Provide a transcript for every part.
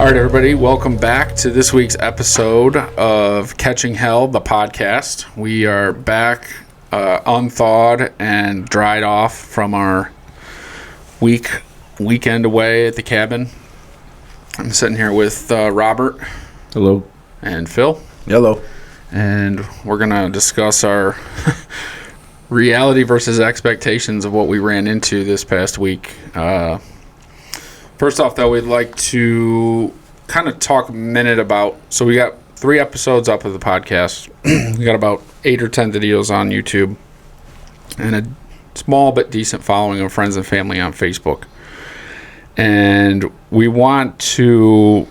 All right, everybody, welcome back to this week's episode of Catching Hell, the podcast. We are back unthawed and dried off from our weekend away at the cabin. I'm sitting here with Robert. Hello. And Phil. Hello. And we're going to discuss our reality versus expectations of what we ran into this past week. First off, though, we'd like to kind of talk a minute about... So we got 3 episodes up of the podcast. We got about 8 or 10 videos on YouTube. And a small but decent following of friends and family on Facebook. And we want to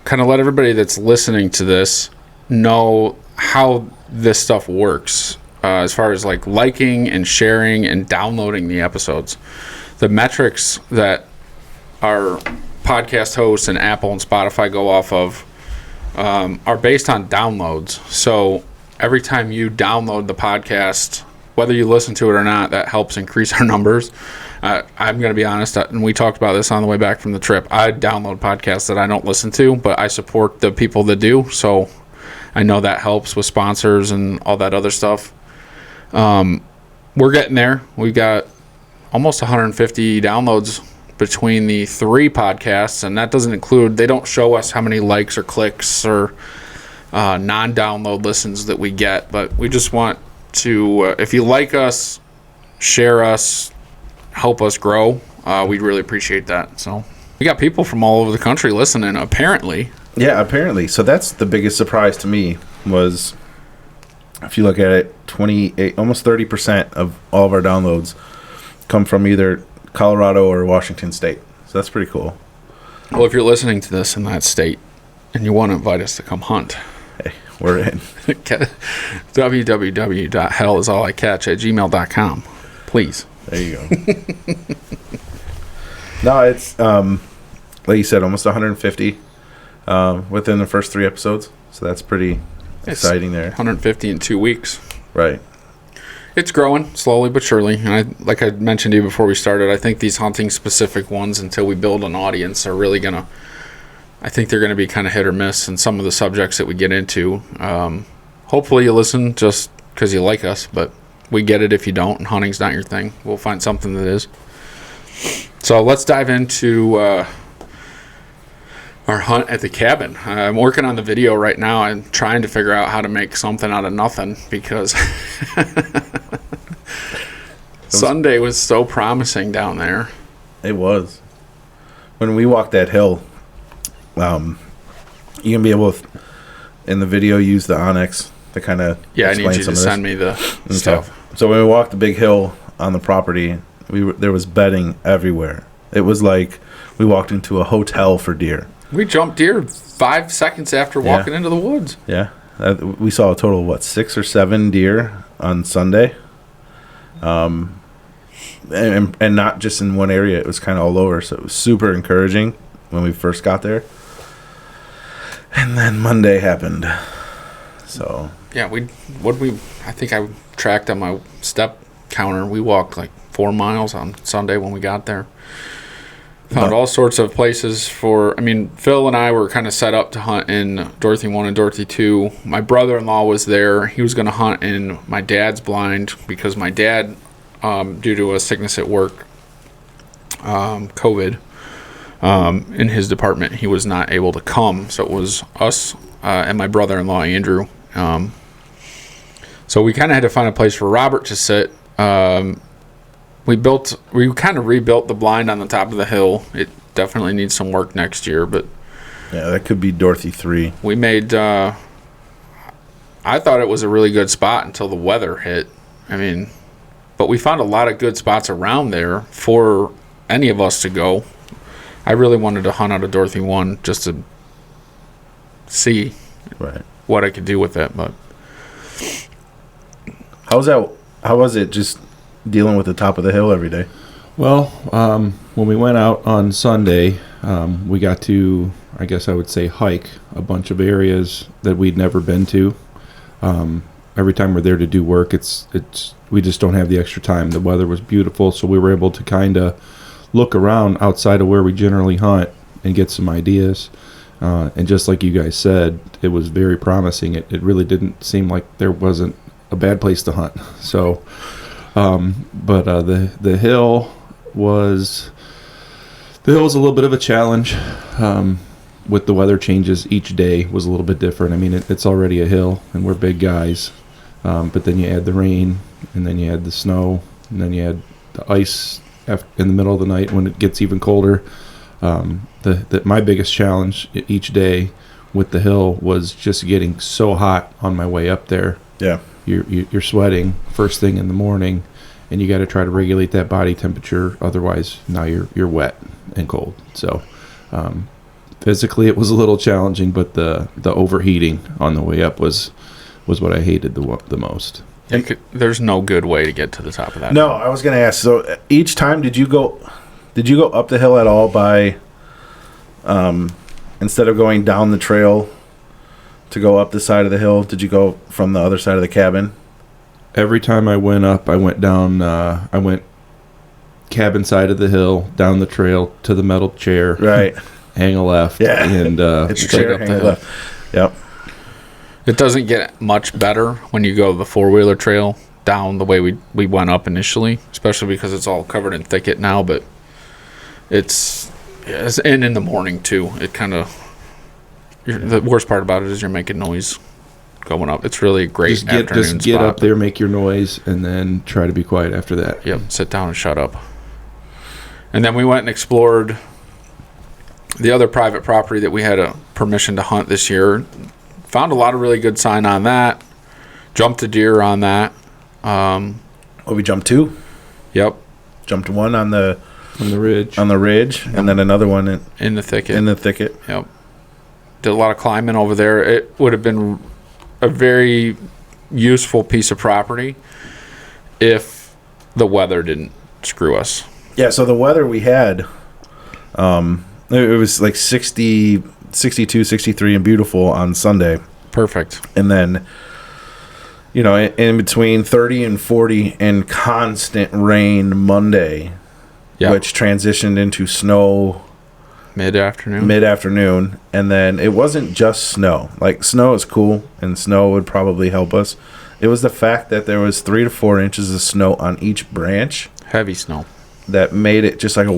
kind of let everybody that's listening to this know how this stuff works. As far as like liking and sharing and downloading the episodes. The metrics that our podcast hosts and Apple and Spotify go off of are based on downloads. So every time you download the podcast, whether you listen to it or not, that helps increase our numbers. I'm going to be honest, and we talked about this on the way back from the trip. I download podcasts that I don't listen to, but I support the people that do. So I know that helps with sponsors and all that other stuff. We're getting there. We've got almost 150 downloads between the 3 podcasts, and that doesn't include, they don't show us how many likes or clicks or non-download listens that we get, but we just want to, if you like us, share us, help us grow, we'd really appreciate that. So we got people from all over the country listening, apparently. Yeah, apparently. So that's the biggest surprise to me was, if you look at it, 28, almost 30% of all of our downloads come from either Colorado or Washington State. So that's pretty cool. Well, if you're listening to this in that state and you want to invite us to come hunt, hey, we're in. www.hellisallicatch@gmail.com. Please. There you go. No, it's, like you said, almost 150 within the first 3 episodes. So that's pretty exciting there. 150 in 2 weeks. Right. It's growing slowly but surely. And like I mentioned to you before we started, I think these hunting specific ones, until we build an audience, are really going to, I think they're going to be kind of hit or miss in some of the subjects that we get into. Hopefully you listen just because you like us, but we get it if you don't, and hunting's not your thing. We'll find something that is. So let's dive into our hunt at the cabin. I'm working on the video right now. I'm trying to figure out how to make something out of nothing because Sunday was so promising down there. It was. When we walked that hill, you can be able to, in the video, use the Onyx to kind of I need you to send me the stuff. So when we walked the big hill on the property, there was bedding everywhere. It was like we walked into a hotel for deer. We jumped deer 5 seconds after walking into the woods. Yeah. We saw a total of, 6 or 7 deer on Sunday. And not just in one area. It was kind of all over. So it was super encouraging when we first got there. And then Monday happened. So. Yeah, I think I tracked on my step counter. We walked like 4 miles on Sunday when we got there. Found all sorts of places Phil and I were kind of set up to hunt in Dorothy 1 and Dorothy 2. My brother-in-law was there. He was going to hunt in my dad's blind because my dad, due to a sickness at work, COVID, in his department, he was not able to come. So it was us and my brother-in-law, Andrew. So we kind of had to find a place for Robert to sit. We kind of rebuilt the blind on the top of the hill. It definitely needs some work next year, but yeah, that could be Dorothy 3. We made I thought it was a really good spot until the weather hit. But we found a lot of good spots around there for any of us to go. I really wanted to hunt out of Dorothy 1 just to see what I could do with it, but how was it just dealing with the top of the hill every day? Well, when we went out on Sunday, we got to, I guess I would say, hike a bunch of areas that we'd never been to. Every time we're there to do work, we just don't have the extra time. The weather was beautiful, so we were able to kind of look around outside of where we generally hunt and get some ideas. And just like you guys said, it was very promising. It really didn't seem like there wasn't a bad place to hunt. So, but the hill was a little bit of a challenge. With the weather changes, each day was a little bit different. I mean, it's already a hill, and we're big guys. But then you add the rain, and then you add the snow, and then you add the ice in the middle of the night when it gets even colder. My biggest challenge each day with the hill was just getting so hot on my way up there. Yeah. You're sweating first thing in the morning, and you got to try to regulate that body temperature. Otherwise, now you're wet and cold. So, physically, it was a little challenging, but the overheating on the way up was what I hated the most. There's no good way to get to the top of that. No, I was going to ask. So each time, did you go up the hill at all by, instead of going down the trail to go up the side of the hill, did you go from the other side of the cabin? Every time I went up, I went down. I went cabin side of the hill, down the trail to the metal chair. Right. Hang a left. Yeah. And It's straight chair, up the hang hill. left. Yep. It doesn't get much better when you go the four-wheeler trail down the way we went up initially, especially because it's all covered in thicket now. But and in the morning too. It kind of the worst part about it is you're making noise going up. It's really a great afternoon just get spot. up there, make your noise, and then try to be quiet after that. Yep, sit down and shut up. And then we went and explored the other private property that we had a permission to hunt this year. Found a lot of really good sign on that. Jumped a deer on that. We jumped 2. Yep, Jumped 1 on the Ridge. and then another one in the thicket. in the thicket. Yep. Did a lot of climbing over there. It would have been a very useful piece of property if the weather didn't screw us. Yeah, so the weather we had, it was like 60, 62, 63 and beautiful on Sunday. Perfect. And then, in between 30 and 40 and constant rain Monday, Yep. which transitioned into snow Mid-afternoon. mid-afternoon. And then it wasn't just snow. Like, snow is cool, and snow would probably help us. It was the fact that there was 3 to 4 inches of snow on each branch Heavy snow. that made it just like a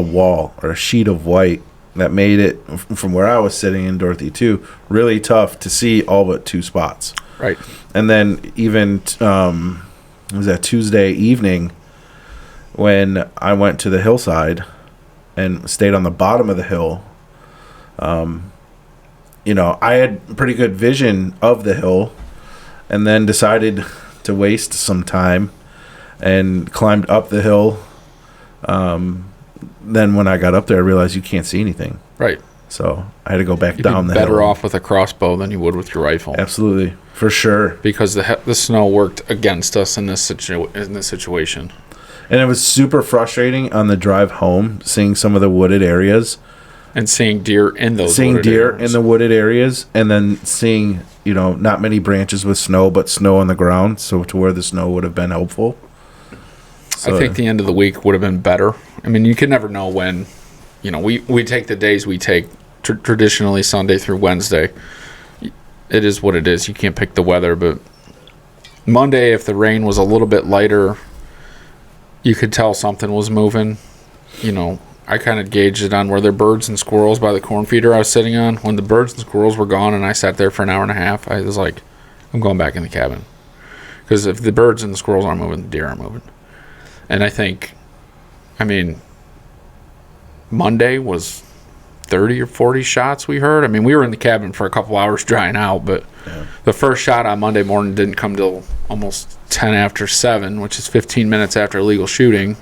wall or a sheet of white that made it, from where I was sitting in Dorothy 2, really tough to see all but 2 spots. Right. And then even, it was that Tuesday evening when I went to the hillside and stayed on the bottom of the hill. I had pretty good vision of the hill, and then decided to waste some time and climbed up the hill. Then when I got up there, I realized you can't see anything. Right. So I had to go back You'd down be the hill. better off with a crossbow than you would with your rifle. Absolutely, for sure. Because the snow worked against us in this situation. And it was super frustrating on the drive home, seeing some of the wooded areas. And seeing deer in those Seeing wooded deer areas. in the wooded areas, and then seeing, not many branches with snow, but snow on the ground, so to where the snow would have been helpful. So, I think the end of the week would have been better. I mean, you can never know when. We take the days we take, traditionally Sunday through Wednesday. It is what it is. You can't pick the weather, but Monday, if the rain was a little bit lighter, you could tell something was moving. I kind of gauged it on were there birds and squirrels by the corn feeder I was sitting on. When the birds and squirrels were gone and I sat there for an hour and a half, I was like, I'm going back in the cabin. Because if the birds and the squirrels aren't moving, the deer are moving. And I think, Monday was 30 or 40 shots we heard. We were in the cabin for a couple hours drying out, but the first shot on Monday morning didn't come till almost 10 after 7, which is 15 minutes after illegal shooting.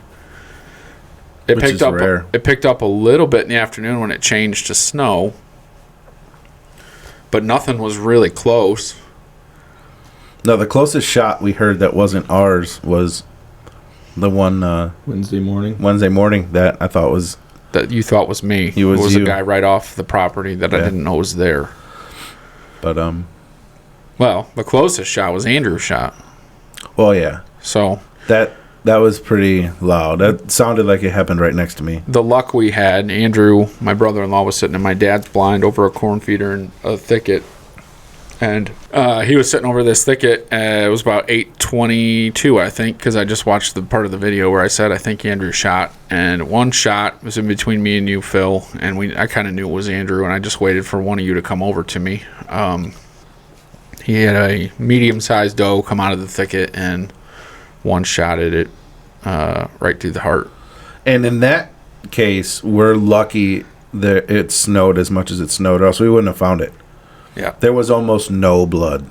Which is rare. It picked up a little bit in the afternoon when it changed to snow, but nothing was really close. No, the closest shot we heard that wasn't ours was the one Wednesday morning that I thought was... That you thought was me. It was a you. guy right off the property that I Yeah. didn't know was there. But, Well, the closest shot was Andrew's shot. well, yeah. So That That was pretty loud. That sounded like it happened right next to me. The luck we had, Andrew, my brother-in-law, was sitting in my dad's blind over a corn feeder in a thicket. And he was sitting over this thicket. It was about 8:22, I think, because I just watched the part of the video where I said I think Andrew shot. And one shot was in between me and you, Phil. And I kind of knew it was Andrew, and I just waited for one of you to come over to me. He had a medium-sized doe come out of the thicket and one shot at it right through the heart. And in that case, we're lucky that it snowed as much as it snowed, or else we wouldn't have found it. Yeah. There was almost no blood.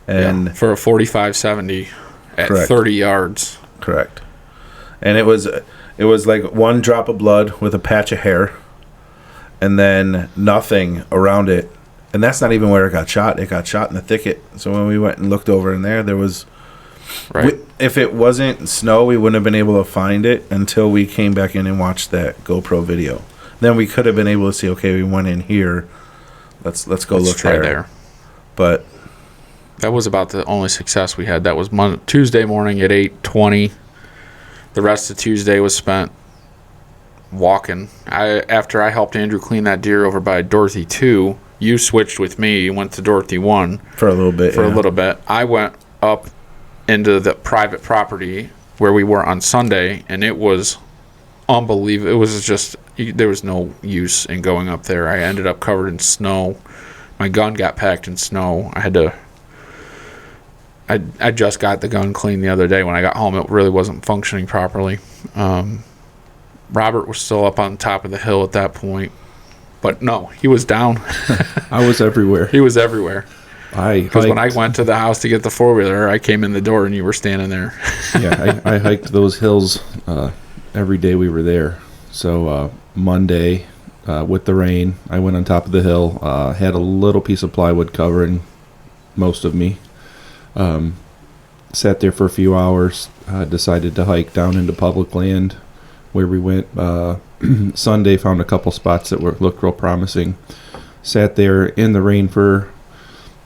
And for a 45-70 at Correct. 30 yards. correct. And it was like one drop of blood with a patch of hair, and then nothing around it. And that's not even where it got shot. It got shot in the thicket. So when we went and looked over in there was... Right. If it wasn't snow, we wouldn't have been able to find it until we came back in and watched that GoPro video. Then we could have been able to see, okay, we went in here. Let's go Let's look try there. But that was about the only success we had. That was Tuesday morning at 8:20. The rest of Tuesday was spent walking. After I helped Andrew clean that deer over by Dorothy 2, you switched with me. You went to Dorothy 1 for a little bit. a little bit. I went up into the private property where we were on Sunday, and it was unbelievable. It was just, there was no use in going up there. I ended up covered in snow. My gun got packed in snow. I just got the gun cleaned the other day. When I got home, it really wasn't functioning properly. Robert was still up on top of the hill at that point, but no, he was down. I was everywhere. He was everywhere. Because when I hiked- went to the house to get the four-wheeler, I came in the door and you were standing there. yeah, I hiked those hills every day we were there. So Monday, with the rain, I went on top of the hill, had a little piece of plywood covering most of me. Sat there for a few hours, decided to hike down into public land where we went. Sunday, found a couple spots that looked real promising. Sat there in the rain for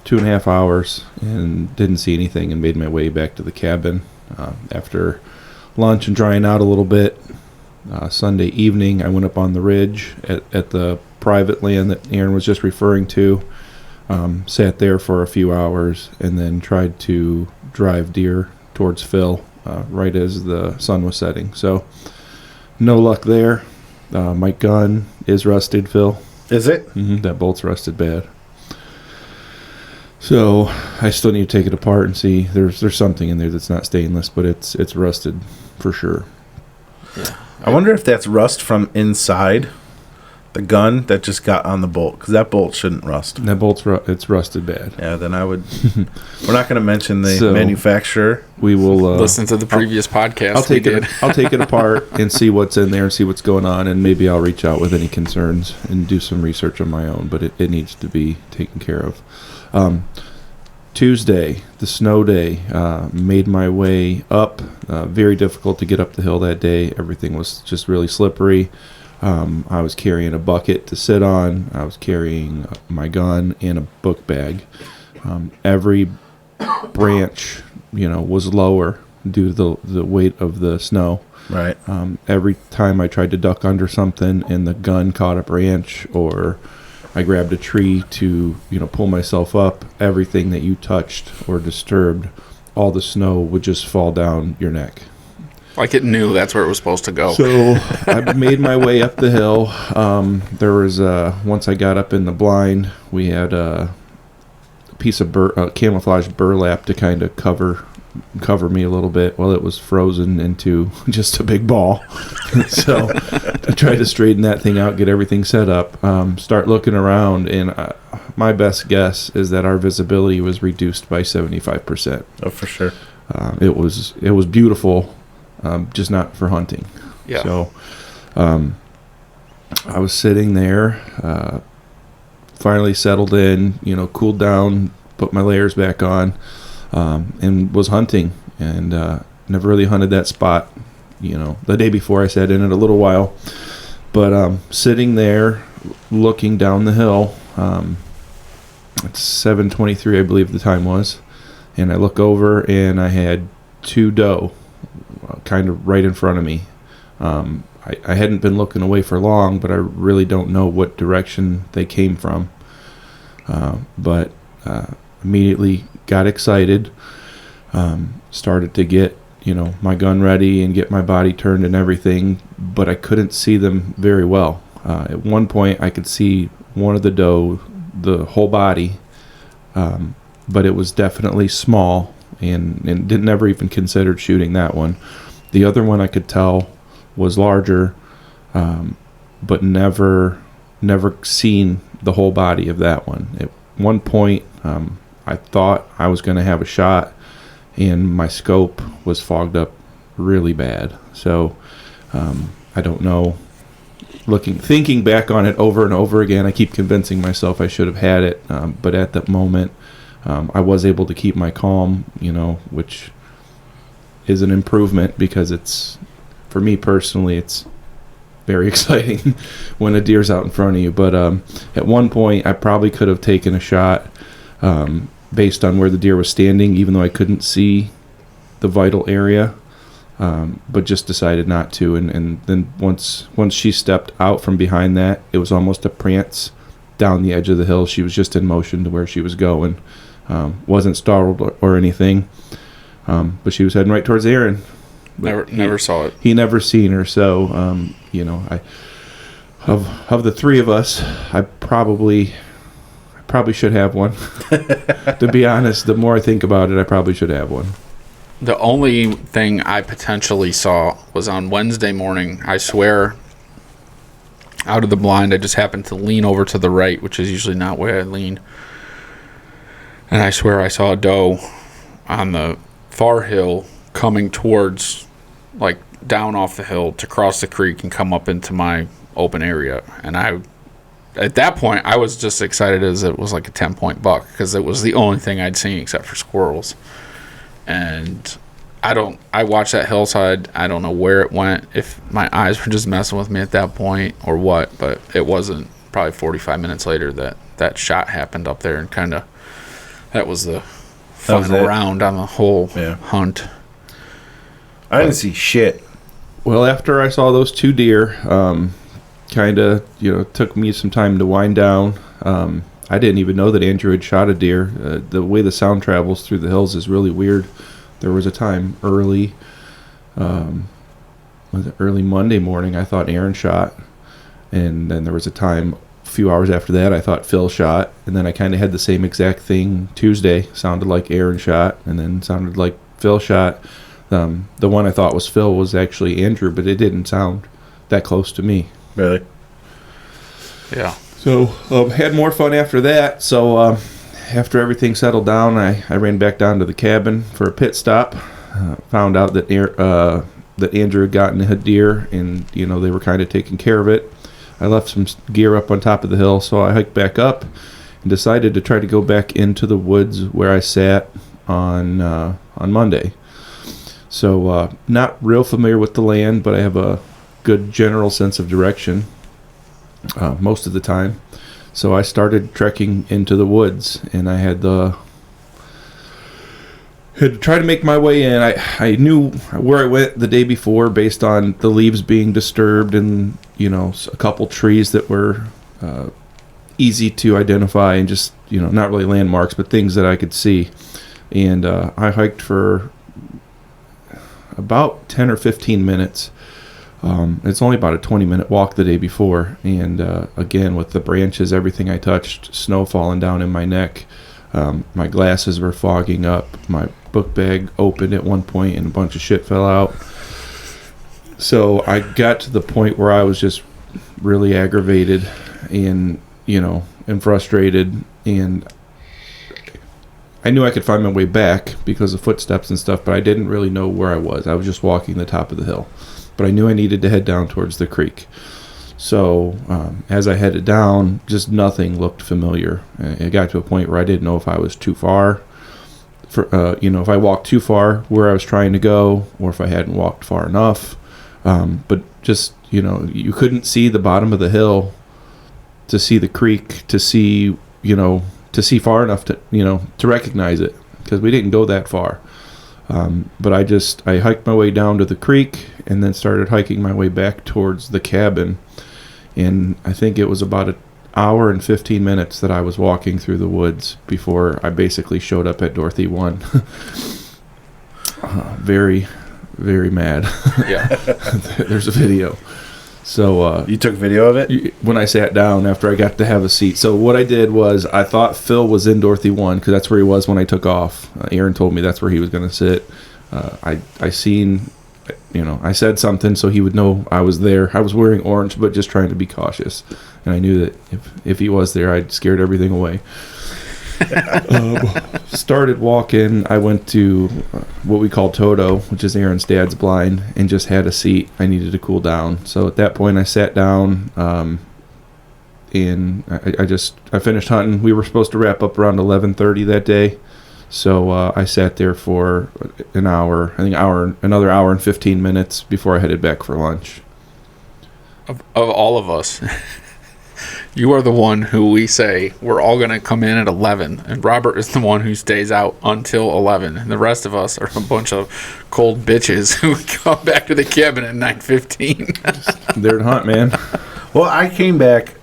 2.5 hours and didn't see anything, and made my way back to the cabin after lunch and drying out a little bit. Sunday evening, I went up on the ridge at the private land that Aaron was just referring to. Sat there for a few hours and then tried to drive deer towards Phil right as the sun was setting. So no luck there. My gun is rusted, Phil. Is it? That bolt's rusted bad. So I still need to take it apart and see. There's something in there that's not stainless, but it's rusted for sure. I wonder if that's rust from inside the gun that just got on the bolt, because that bolt shouldn't rust. And that bolt's it's rusted bad. Yeah, then I would. We're not going to mention the So, manufacturer. We will Listen to the previous podcast. I'll take we it. did. I'll take it apart and see what's in there and see what's going on, and maybe I'll reach out with any concerns and do some research on my own. But it needs to be taken care of. Tuesday, the snow day, made my way up. Very difficult to get up the hill that day. Everything was just really slippery. I was carrying a bucket to sit on. I was carrying my gun and a book bag. Every branch, was lower due to the weight of the snow. Right. Every time I tried to duck under something and the gun caught a branch, or I grabbed a tree to, pull myself up, everything that you touched or disturbed, all the snow would just fall down your neck. Like it knew that's where it was supposed to go. So I made my way up the hill. There was once I got up in the blind, we had a piece of camouflage burlap to kind of cover me a little bit. Well, it was frozen into just a big ball. So I tried to straighten that thing out, get everything set up, start looking around, and my best guess is that our visibility was reduced by 75%. Oh, for sure. It was beautiful. Just not for hunting. Yeah. So I was sitting there, finally settled in, cooled down, put my layers back on, and was hunting. And never really hunted that spot. The day before I sat in it a little while. But sitting there, looking down the hill, it's 7:23, I believe the time was. And I look over, and I had two doe. kind of right in front of me. I hadn't been looking away for long, but I really don't know what direction they came from. But immediately got excited, started to get, my gun ready and get my body turned and everything, but I couldn't see them very well. At one point, I could see one of the doe, the whole body, but it was definitely small, and didn't ever even considered shooting that one. The other one I could tell was larger, but never seen the whole body of that one. At one point, I thought I was going to have a shot, and my scope was fogged up really bad. So I don't know. Thinking back on it over and over again, I keep convincing myself I should have had it, but at that moment, I was able to keep my calm, which is an improvement, because it's, for me personally, it's very exciting when a deer's out in front of you. But at one point, I probably could have taken a shot based on where the deer was standing, even though I couldn't see the vital area, but just decided not to. And then once she stepped out from behind that, it was almost a prance down the edge of the hill. She was just in motion to where she was going. Wasn't startled or anything, but she was heading right towards Aaron. Never saw it. He never seen her, so I of the three of us, I probably should have one. To be honest, the more I think about it, I probably should have one. The only thing I potentially saw was on Wednesday morning. I swear, out of the blind, I just happened to lean over to the right, which is usually not where I lean. And I swear I saw a doe on the far hill coming towards, like, down off the hill to cross the creek and come up into my open area. And at that point, I was just excited as it was like a 10-point buck, because it was the only thing I'd seen except for squirrels. And I watched that hillside. I don't know where it went, if my eyes were just messing with me at that point or what, but it wasn't probably 45 minutes later that shot happened up there, and kind of that was the final round on the whole hunt. I didn't see shit. Well, after I saw those two deer, kind of, took me some time to wind down. I didn't even know that Andrew had shot a deer. The way the sound travels through the hills is really weird. There was a time early Monday morning, I thought Aaron shot. And then there was a time a few hours after that, I thought Phil shot. And then I kind of had the same exact thing Tuesday. Sounded like Aaron shot, and then sounded like Phil shot. The one I thought was Phil was actually Andrew, but it didn't sound that close to me. Really? Yeah. So had more fun after that. So after everything settled down, I ran back down to the cabin for a pit stop. Found out that Andrew had gotten a deer, and they were kind of taking care of it. I left some gear up on top of the hill, so I hiked back up and decided to try to go back into the woods where I sat on Monday. So not real familiar with the land, but I have a good general sense of direction most of the time. So I started trekking into the woods, and I had to try to make my way in. I knew where I went the day before based on the leaves being disturbed and, a couple trees that were easy to identify, and just, not really landmarks, but things that I could see. And I hiked for about 10 or 15 minutes. It's only about a 20-minute walk the day before, and again, with the branches, everything I touched, snow falling down in my neck, my glasses were fogging up, my book bag opened at one point, and a bunch of shit fell out. So I got to the point where I was just really aggravated and frustrated, and I knew I could find my way back because of footsteps and stuff, but I didn't really know where I was. I was just walking the top of the hill. But I knew I needed to head down towards the creek. So as I headed down, just nothing looked familiar. It got to a point where I didn't know if I was too far, if I walked too far where I was trying to go, or if I hadn't walked far enough. But just, you couldn't see the bottom of the hill to see the creek, to see far enough to recognize it, because we didn't go that far. But I hiked my way down to the creek and then started hiking my way back towards the cabin. And I think it was about an hour and 15 minutes that I was walking through the woods before I basically showed up at Dorothy 1. Very, very mad. Yeah. There's a video. So You took video of it? when I sat down after I got to have a seat. So what I did was I thought Phil was in Dorothy 1 because that's where he was when I took off. Aaron told me that's where he was going to sit. I seen, I said something so he would know I was there. I was wearing orange, but just trying to be cautious. And I knew that if he was there, I'd scared everything away. Started walking. I went to what we call Toto, which is Aaron's dad's blind, and just had a seat. I needed to cool down. So at that point, I sat down, and I finished hunting. We were supposed to wrap up around 11:30 that day, so I sat there for an hour. I think another hour and 15 minutes before I headed back for lunch. Of all of us, you are the one who we say we're all going to come in at 11, and Robert is the one who stays out until 11, and the rest of us are a bunch of cold bitches who come back to the cabin at 9:15. There to hunt, man. Well, I came back.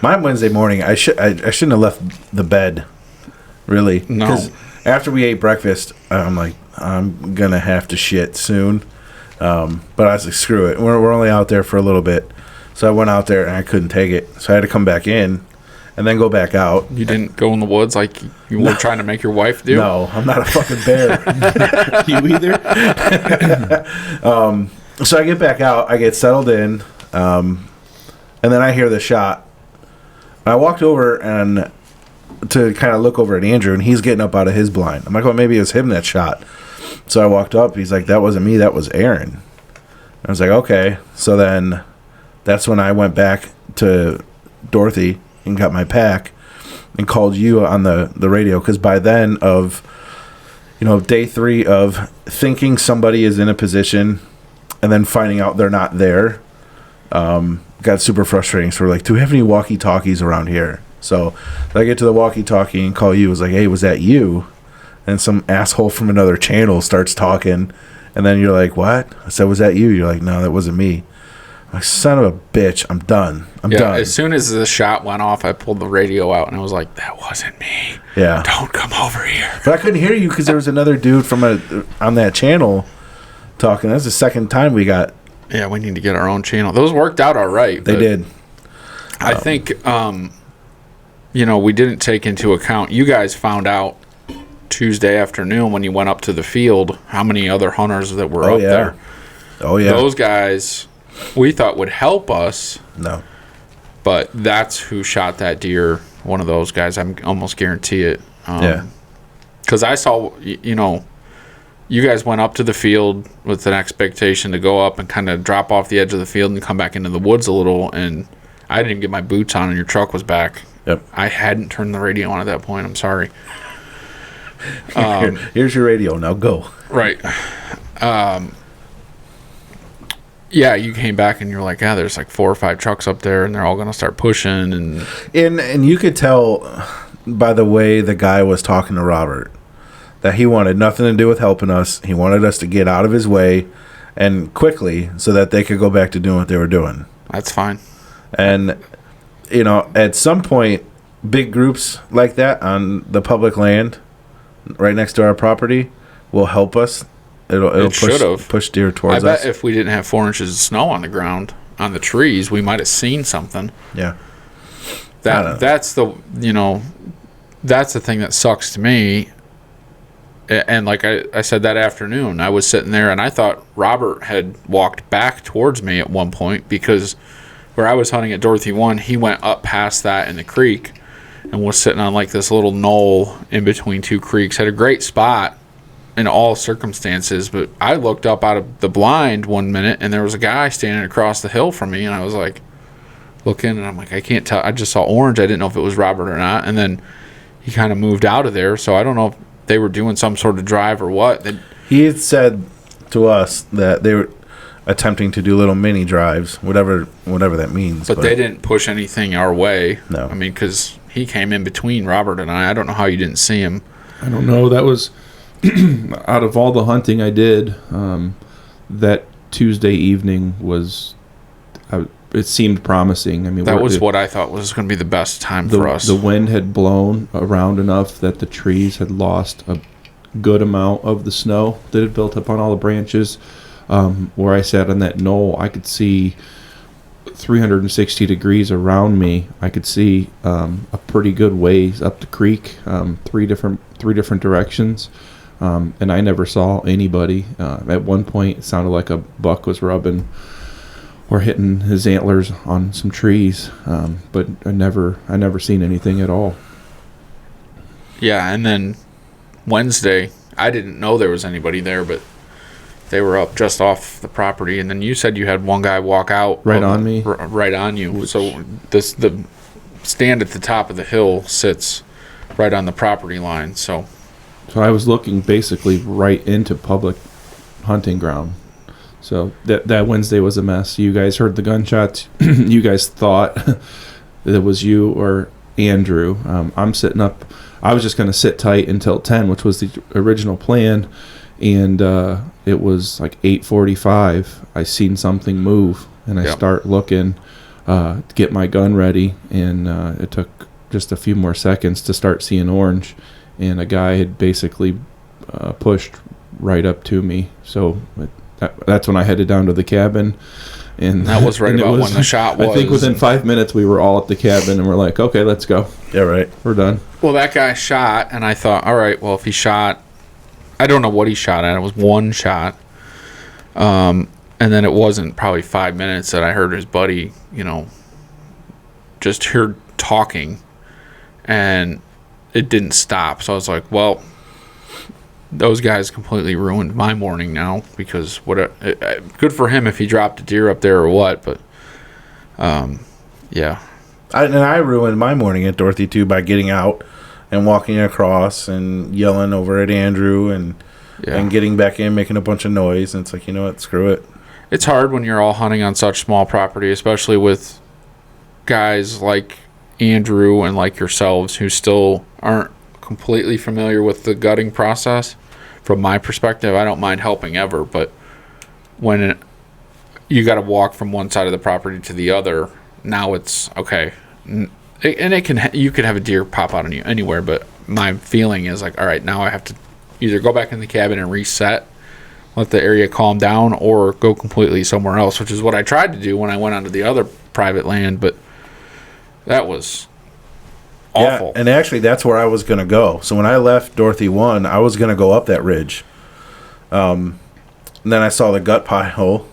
My Wednesday morning, I shouldn't have left the bed, really. No. Because after we ate breakfast, I'm like, I'm going to have to shit soon. But I was like, screw it. We're only out there for a little bit. So I went out there and I couldn't take it. So I had to come back in and then go back out. You didn't go in the woods like you were trying to make your wife do? No, I'm not a fucking bear. You either? So I get back out. I get settled in. And then I hear the shot. I walked over and to kind of look over at Andrew, and he's getting up out of his blind. I'm like, well, maybe it was him that shot. So I walked up. He's like, that wasn't me. That was Aaron. I was like, okay. So then that's when I went back to Dorothy and got my pack and called you on the radio. Because by then of, day 3 of thinking somebody is in a position and then finding out they're not there, got super frustrating. So we're like, do we have any walkie-talkies around here? So I get to the walkie-talkie and call you. It was like, hey, was that you? And some asshole from another channel starts talking. And then you're like, what? I said, was that you? You're like, no, that wasn't me. I'm like, son of a bitch, I'm done. I'm done. As soon as the shot went off, I pulled the radio out and I was like, that wasn't me. Yeah. Don't come over here. But I couldn't hear you because there was another dude from on that channel talking. That's the second time we got. Yeah, we need to get our own channel. Those worked out all right. They did. I think, we didn't take into account. You guys found out Tuesday afternoon when you went up to the field how many other hunters that were up there. Oh, yeah. Those guys we thought would help us. No. But that's who shot that deer. One of those guys. I'm almost guarantee it. Yeah. Because I saw, you guys went up to the field with an expectation to go up and kind of drop off the edge of the field and come back into the woods a little. And I didn't even get my boots on and your truck was back. Yep. I hadn't turned the radio on at that point. I'm sorry. Here's your radio. Now go. Right. Yeah, you came back and you're like, yeah, there's like 4 or 5 trucks up there and they're all going to start pushing. And you could tell by the way the guy was talking to Robert that he wanted nothing to do with helping us. He wanted us to get out of his way and quickly so that they could go back to doing what they were doing. That's fine. And, at some point, big groups like that on the public land right next to our property will help us. It'll push deer towards us. I bet if we didn't have 4 inches of snow on the ground, on the trees, we might have seen something. Yeah. That's the thing that sucks to me. And like I said that afternoon, I was sitting there and I thought Robert had walked back towards me at one point because where I was hunting at Dorothy 1, he went up past that in the creek and was sitting on like this little knoll in between 2 creeks. Had a great spot in all circumstances, but I looked up out of the blind one minute and there was a guy standing across the hill from me and I was like looking and I'm like, I can't tell. I just saw orange. I didn't know if it was Robert or not. And then he kind of moved out of there. So I don't know if they were doing some sort of drive or what. He had said to us that they were attempting to do little mini drives, whatever that means. But they didn't push anything our way. No. I mean, because he came in between Robert and I. I don't know how you didn't see him. I don't know. That was out of all the hunting I did, that Tuesday evening was, it seemed promising. I mean, That was what I thought was going to be the best time for us. The wind had blown around enough that the trees had lost a good amount of the snow that had built up on all the branches. Where I sat on that knoll, I could see 360 degrees around me. I could see a pretty good ways up the creek, three different directions, and I never saw anybody. At one point, it sounded like a buck was rubbing or hitting his antlers on some trees, but I never seen anything at all. Yeah, and then Wednesday, I didn't know there was anybody there, but they were up just off the property. And then you said you had one guy walk out Right on me? right on you. So the stand at the top of the hill sits right on the property line. So I was looking basically right into public hunting ground. So that Wednesday was a mess. You guys heard the gunshots. You guys thought that it was you or Andrew. I'm sitting up. I was just going to sit tight until 10, which was the original plan. And it was like 8:45. I seen something move, and I start looking to get my gun ready. And it took just a few more seconds to start seeing orange. And a guy had basically pushed right up to me. So that's when I headed down to the cabin. And that was right about when the shot was. I think within 5 minutes we were all at the cabin and we're like, okay, let's go. Yeah, right. We're done. Well, that guy shot, and I thought, all right, well, if he shot, I don't know what he shot at. It was one shot. And then it wasn't probably 5 minutes that I heard his buddy, just heard talking, and it didn't stop. So I was like, well, those guys completely ruined my morning now, because good for him if he dropped a deer up there or what, but yeah. I ruined my morning at Dorothy too by getting out and walking across and yelling over at Andrew and getting back in, making a bunch of noise. And it's like, you know what, screw it. It's hard when you're all hunting on such small property, especially with guys like Andrew and like yourselves who still aren't completely familiar with the gutting process. From my perspective, I don't mind helping ever, but when you got to walk from one side of the property to the other, now it's okay. And you could have a deer pop out on you anywhere, but my feeling is like, all right, now I have to either go back in the cabin and reset, let the area calm down, or go completely somewhere else, which is what I tried to do when I went onto the other private land, but that was awful. Yeah, and actually that's where I was going to go. So when I left Dorothy 1, I was going to go up that ridge. And then I saw the gut pile,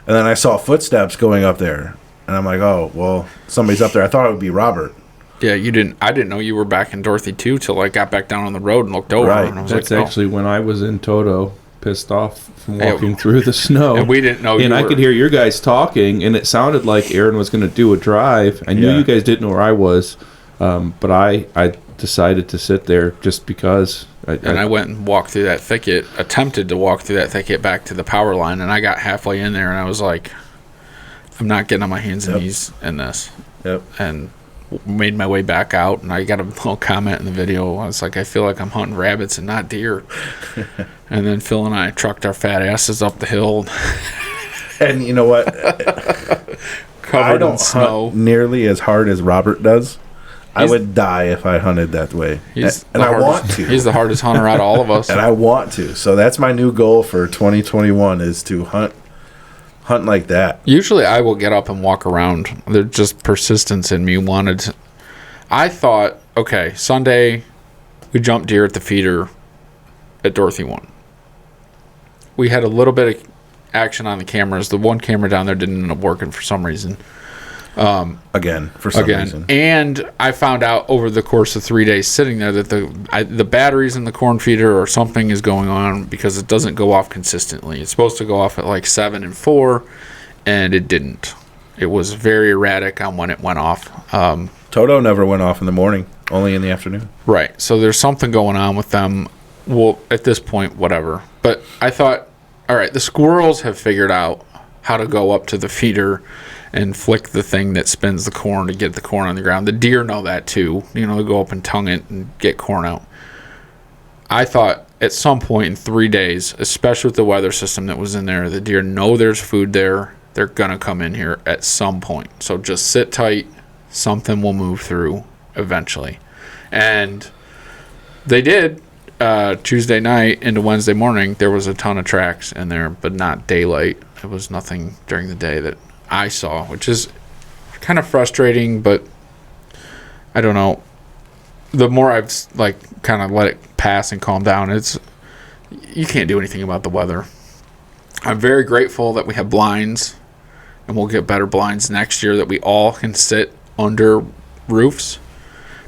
and then I saw footsteps going up there. And I'm like, oh, well, somebody's up there. I thought it would be Robert. Yeah, I didn't know you were back in Dorothy 2 till I got back down on the road and looked over. Right. And I was That's like, actually when I was in Toto, pissed off from walking through the snow. And we didn't know And I could hear your guys talking, and it sounded like Aaron was going to do a drive. I knew you guys didn't know where I was, but I decided to sit there just because. I went and walked through that thicket, attempted to walk through that thicket back to the power line, and I got halfway in there, and I was like, I'm not getting on my hands and knees in this. Yep. And made my way back out, and I got a little comment in the video. I was like, I feel like I'm hunting rabbits and not deer. And then Phil and I trucked our fat asses up the hill. And you know what? Covered I don't in snow. hunt nearly as hard as Robert does. I would die if I hunted that way. And I want to. He's the hardest hunter out of all of us. And I want to. So that's my new goal for 2021 is to hunt like that. Usually I will get up and walk around. There's just persistence in me I thought, okay, Sunday we jumped deer at the feeder at Dorothy 1. We had a little bit of action on the cameras. The one camera down there didn't end up working for some reason. Again, for some reason. And I found out over the course of 3 days sitting there that the batteries in the corn feeder or something is going on, because it doesn't go off consistently. It's supposed to go off at like 7 and 4, and it didn't. It was very erratic on when it went off. Toto never went off in the morning, only in the afternoon. Right. So there's something going on with them. Well, at this point, whatever. But I thought, all right, the squirrels have figured out how to go up to the feeder and flick the thing that spins the corn to get the corn on the ground. The deer know that too. They go up and tongue it and get corn out. I thought at some point in 3 days, especially with the weather system that was in there, the deer know there's food there. They're going to come in here at some point. So just sit tight. Something will move through eventually. And they did. Tuesday night into Wednesday morning, there was a ton of tracks in there, but not daylight. It was nothing during the day that I saw, which is kind of frustrating, but I don't know. The more I've kind of let it pass and calm down, you can't do anything about the weather. I'm very grateful that we have blinds, and we'll get better blinds next year that we all can sit under roofs,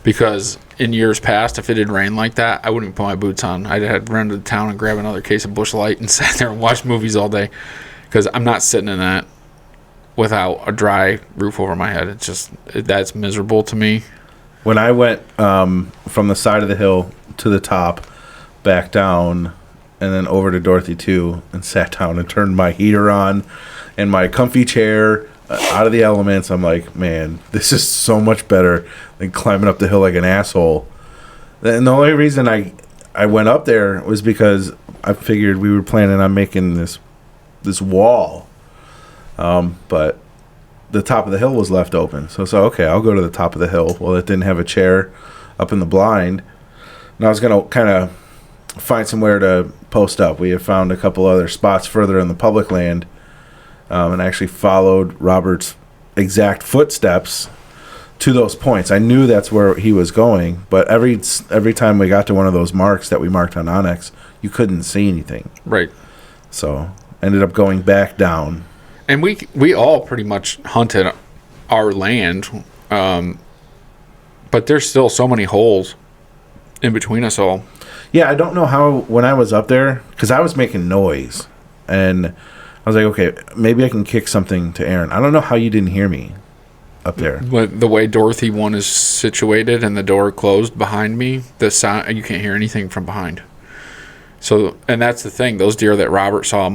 because in years past, if it had rained like that, I wouldn't even put my boots on. I'd have run to the town and grab another case of Busch Light and sat there and watch movies all day, because I'm not sitting in that without a dry roof over my head. That's miserable to me. When I went from the side of the hill to the top, back down, and then over to Dorothy 2, and sat down and turned my heater on and my comfy chair out of the elements, I'm like, man, this is so much better than climbing up the hill like an asshole. And the only reason I went up there was because I figured we were planning on making this wall. But the top of the hill was left open. So okay, I'll go to the top of the hill. Well, it didn't have a chair up in the blind. And I was going to kind of find somewhere to post up. We had found a couple other spots further in the public land, and actually followed Robert's exact footsteps to those points. I knew that's where he was going, but every time we got to one of those marks that we marked on Onyx, you couldn't see anything. Right. So ended up going back down. And we all pretty much hunted our land, but there's still so many holes in between us all. Yeah, I don't know how, when I was up there, because I was making noise, and I was like, okay, maybe I can kick something to Aaron. I don't know how you didn't hear me up there. But the way Dorothy 1 is situated and the door closed behind me, the sound, you can't hear anything from behind. So, and that's the thing, those deer that Robert saw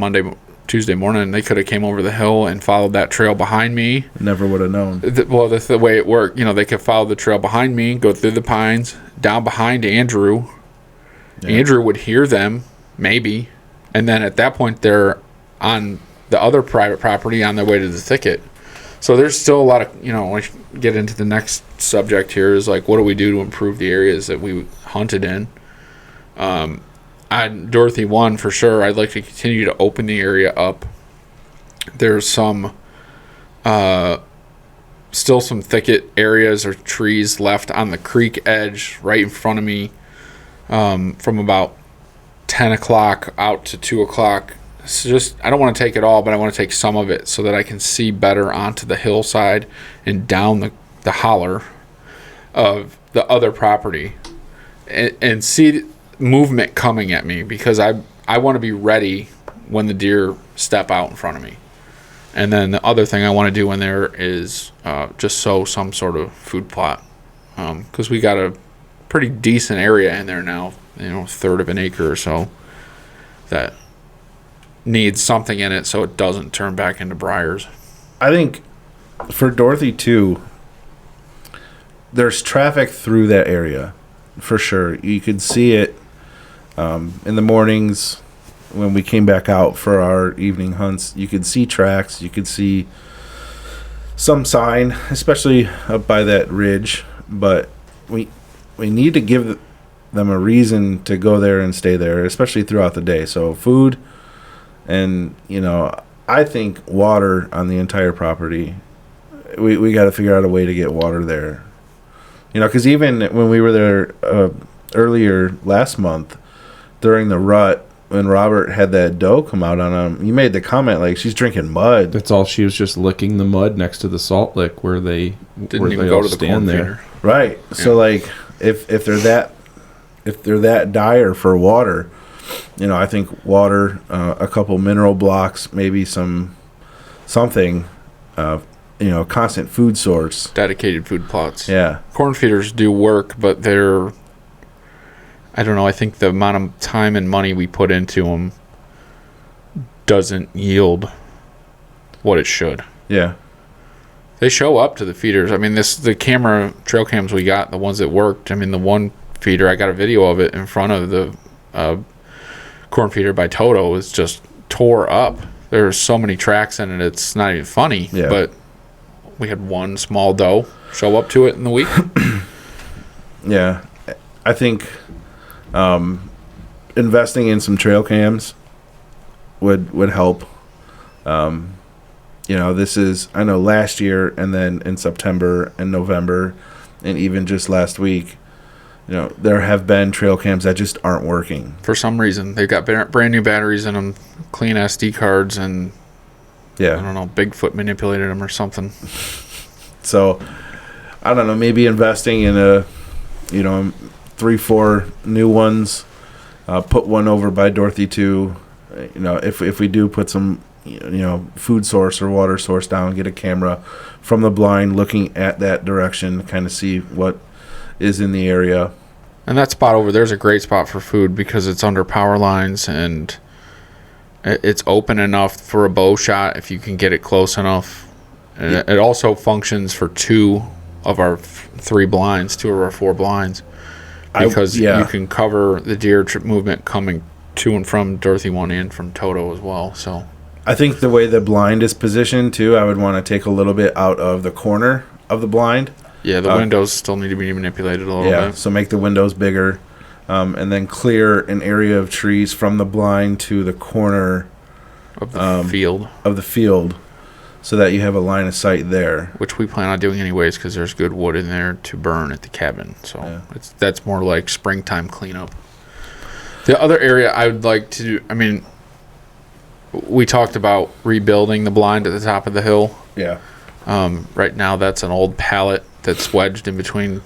Tuesday morning, they could have came over the hill and followed that trail behind me. Never would have known. The way it worked, they could follow the trail behind me, go through the pines, down behind Andrew. Yeah. Andrew would hear them, maybe, and then at that point they're on the other private property on their way to the thicket. So there's still a lot of, we get into the next subject here is like, what do we do to improve the areas that we hunted in? Dorothy 1, for sure, I'd like to continue to open the area up. There's some, still some thicket areas or trees left on the creek edge right in front of me, from about 10 o'clock out to 2 o'clock. It's just, I don't want to take it all, but I want to take some of it so that I can see better onto the hillside and down the holler of the other property and see movement coming at me, because I want to be ready when the deer step out in front of me. And then the other thing I want to do in there is just sow some sort of food plot, because we got a pretty decent area in there now, a third of an acre or so that needs something in it so it doesn't turn back into briars. I think for Dorothy 2, there's traffic through that area for sure. You could see it in the mornings when we came back out for our evening hunts. You could see tracks, you could see some sign, especially up by that ridge, but we need to give them a reason to go there and stay there, especially throughout the day. So food, and I think water on the entire property. We got to figure out a way to get water there, because even when we were there earlier last month during the rut, when Robert had that doe come out on him, you made the comment like she's drinking mud. That's all. She was just licking the mud next to the salt lick where they didn't even go to the corn feeder. Right. Yeah. So like if they're that dire for water, I think water, a couple mineral blocks, maybe something, constant food source. Dedicated food plots. Yeah. Corn feeders do work, but they're, I don't know, I think the amount of time and money we put into them doesn't yield what it should. Yeah. They show up to the feeders. I mean, the trail cams we got, the ones that worked. I mean, the one feeder, I got a video of it in front of the corn feeder by Toto is just tore up. There's so many tracks in it, it's not even funny. Yeah. But we had one small doe show up to it in the week. Yeah, I think investing in some trail cams would help. This is, I know last year and then in September and November and even just last week, there have been trail cams that just aren't working. For some reason, they've got brand new batteries in them, clean SD cards, and I Yeah. don't know, Bigfoot manipulated them or something. So, I don't know, maybe investing in 3-4 new ones, put one over by Dorothy too. If we do put some, food source or water source down, get a camera from the blind looking at that direction, kind of see what is in the area. And that spot over there's a great spot for food because it's under power lines and it's open enough for a bow shot if you can get it close enough. And it also functions for 2 of our 3 blinds, 2 of our 4 blinds, because you can cover the deer movement coming to and from Dorothy 1 and from Toto as well. So I think the way the blind is positioned too, I would want to take a little bit out of the corner of the blind. yeah, the windows still need to be manipulated a little bit. So make the windows bigger, and then clear an area of trees from the blind to the corner Of the field, of the field, so that you have a line of sight there. which we plan on doing anyways because there's good wood in there to burn at the cabin. So Yeah. that's more like springtime cleanup. The other area I would like to do, we talked about rebuilding the blind at the top of the hill. Yeah. Right now that's an old pallet that's wedged in between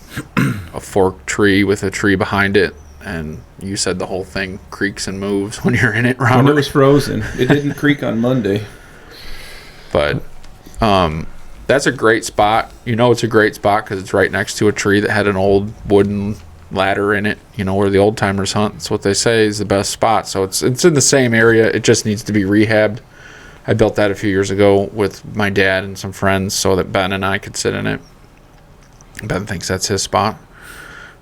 a forked tree with a tree behind it. And you said the whole thing creaks and moves when you're in it, When Robert. it was frozen, it didn't creak on Monday. But that's a great spot. It's a great spot because it's right next to a tree that had an old wooden ladder in it. Where the old timers hunt. That's what they say is the best spot. So it's in the same area. It just needs to be rehabbed. I built that a few years ago with my dad and some friends so that Ben and I could sit in it. Ben thinks that's his spot.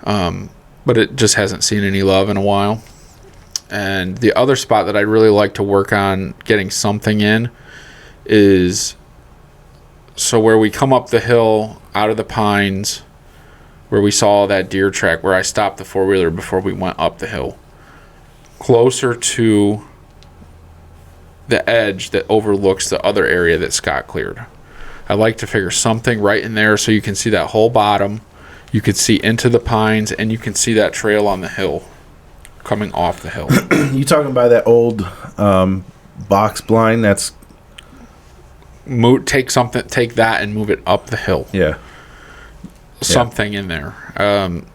But it just hasn't seen any love in a while. And the other spot that I'd really like to work on getting something in is so where we come up the hill out of the pines where we saw that deer track where I stopped the 4-wheeler before we went up the hill, closer to the edge that overlooks the other area that Scott cleared. I'd like to figure something right in there so you can see that whole bottom, you could see into the pines, and you can see that trail on the hill coming off the hill. You talking about that old box blind? That's Take that and move it up the hill. yeah. Something in there.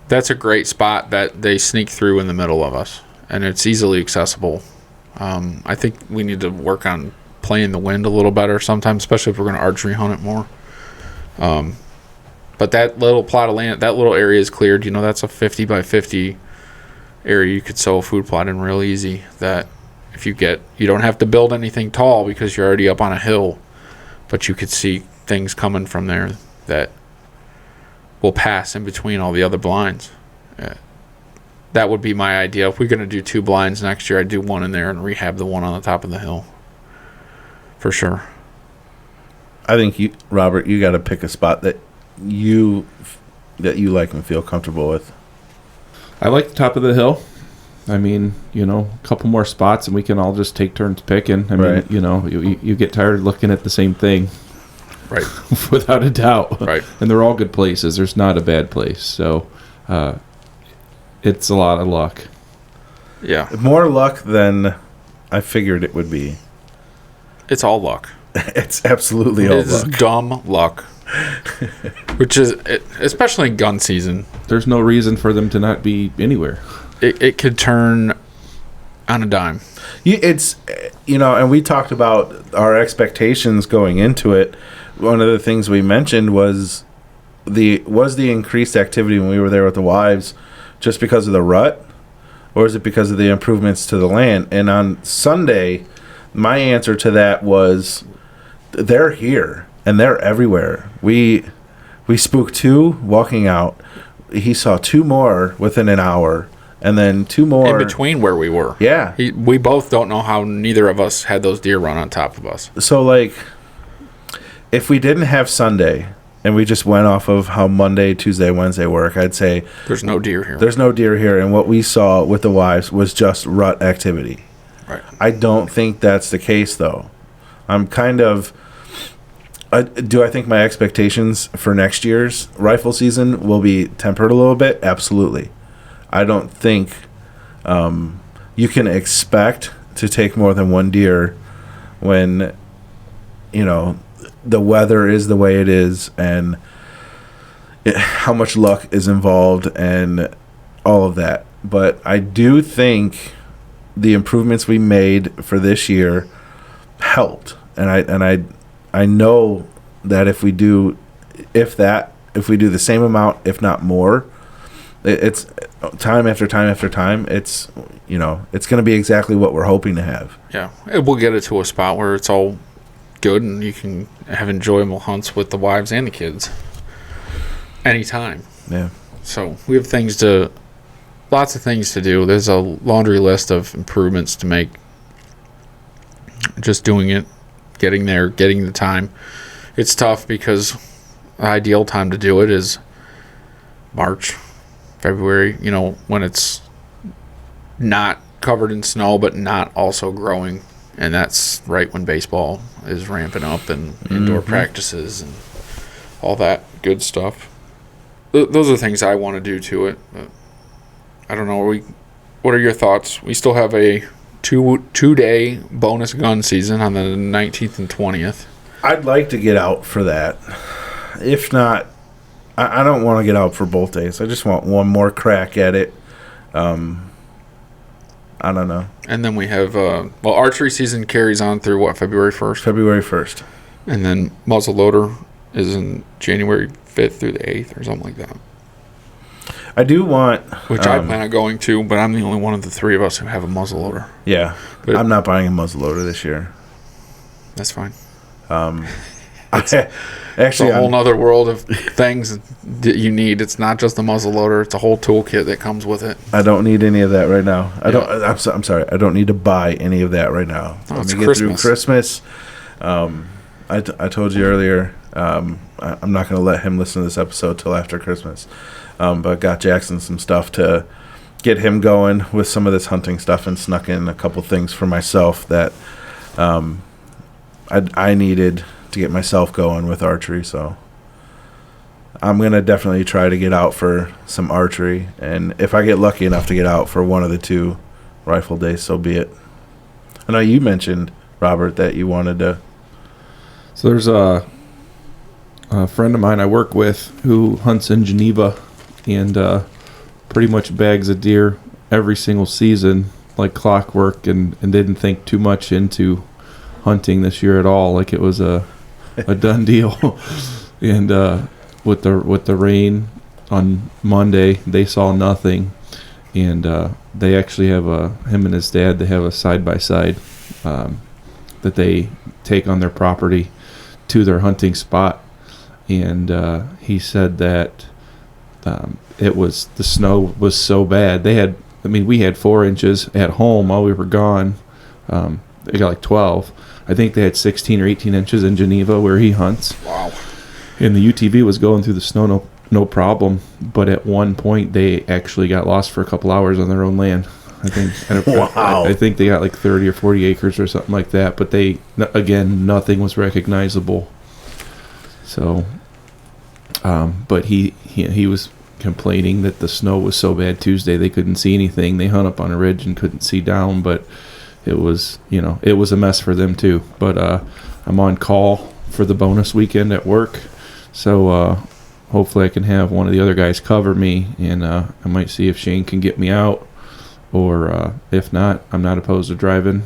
That's a great spot that they sneak through in the middle of us, and it's easily accessible. I think we need to work on playing the wind a little better sometimes, especially if we're going to archery hunt it more. But that little plot of land, that little area is cleared. That's a 50 by 50 area you could sow a food plot in real easy. That if you don't have to build anything tall because you're already up on a hill, but you could see things coming from there that will pass in between all the other blinds. That would be my idea. If we're going to do 2 blinds next year, I'd do one in there and rehab the one on the top of the hill. For sure. I think Robert, you got to pick a spot that you like and feel comfortable with. I like the top of the hill. A couple more spots and we can all just take turns picking. Right. You get tired of looking at the same thing. Right. Without a doubt. Right. And they're all good places. There's not a bad place. So it's a lot of luck. Yeah. More luck than I figured it would be. It's all luck. It's absolutely all It's luck. dumb luck. Which is, especially in gun season, There's no reason for them to not be anywhere. it could turn on a dime. And we talked about our expectations going into it. One of the things we mentioned was the increased activity when we were there with the wives just because of the rut, or is it because of the improvements to the land? And on Sunday, my answer to that was they're here and they're everywhere. We spooked 2 walking out. He saw 2 more within an hour, and then 2 more in between where we were. Yeah. We both don't know how neither of us had those deer run on top of us. So, like, if we didn't have Sunday and we just went off of how Monday, Tuesday, Wednesday work, I'd say There's no deer here. there's no deer here. And what we saw with the wives was just rut activity. Right. I don't think that's the case, though. I'm kind of. Do I think my expectations for next year's rifle season will be tempered a little bit? Absolutely. I don't think you can expect to take more than 1 deer when, the weather is the way it is and how much luck is involved and all of that. But I do think the improvements we made for this year helped. And I know that if we do the same amount, if not more, it's time after time after time. It's it's going to be exactly what we're hoping to have. Yeah, we'll get it to a spot where it's all good and you can have enjoyable hunts with the wives and the kids anytime. Yeah. So we have lots of things to do. There's a laundry list of improvements to make. Just doing it, getting there, getting the time. It's tough because the ideal time to do it is March, February, when it's not covered in snow but not also growing. And that's right when baseball is ramping up and indoor practices and all that good stuff. Those are things I want to do to it. But I don't know. What are your thoughts? We still have a two-day bonus gun season on the 19th and 20th. I'd like to get out for that. If not, I don't want to get out for both days. I just want one more crack at it. I don't know. And then we have, archery season carries on through February 1st? February 1st. And then muzzleloader is in January 5th through the 8th or something like that. I do want... Which I plan on going to, but I'm the only one of the three of us who have a muzzleloader. Yeah. But I'm not buying a muzzleloader this year. That's fine. It's Actually, a whole nother world of things that you need. It's not just the muzzleloader; it's a whole toolkit that comes with it. I don't need any of that right now. I'm sorry. I don't need to buy any of that right now. It's Let me get through Christmas. I told you earlier. I'm not going to let him listen to this episode till after Christmas. But got Jackson some stuff to get him going with some of this hunting stuff, and snuck in a couple things for myself that I needed to get myself going with archery. So I'm going to definitely try to get out for some archery. And if I get lucky enough to get out for one of the 2 rifle days, so be it. I know you mentioned, Robert, that you wanted to. So there's a friend of mine I work with who hunts in Geneva and pretty much bags a deer every single season like clockwork, and didn't think too much into hunting this year at all. Like it was a done deal. And with the rain on Monday, they saw nothing. And they actually have him and his dad, they have a side-by-side that they take on their property to their hunting spot. And he said that the snow was so bad. We had 4 inches at home while we were gone. They got like 12. I think they had 16 or 18 inches in Geneva where he hunts. Wow. And the UTV was going through the snow no problem. But at one point, they actually got lost for a couple hours on their own land. I think. Wow. I think they got like 30 or 40 acres or something like that. But nothing was recognizable. So, but he was complaining that the snow was so bad Tuesday they couldn't see anything. They hung up on a ridge and couldn't see down, but it was a mess for them too. But I'm on call for the bonus weekend at work, so hopefully I can have one of the other guys cover me, and I might see if Shane can get me out, or if not, I'm not opposed to driving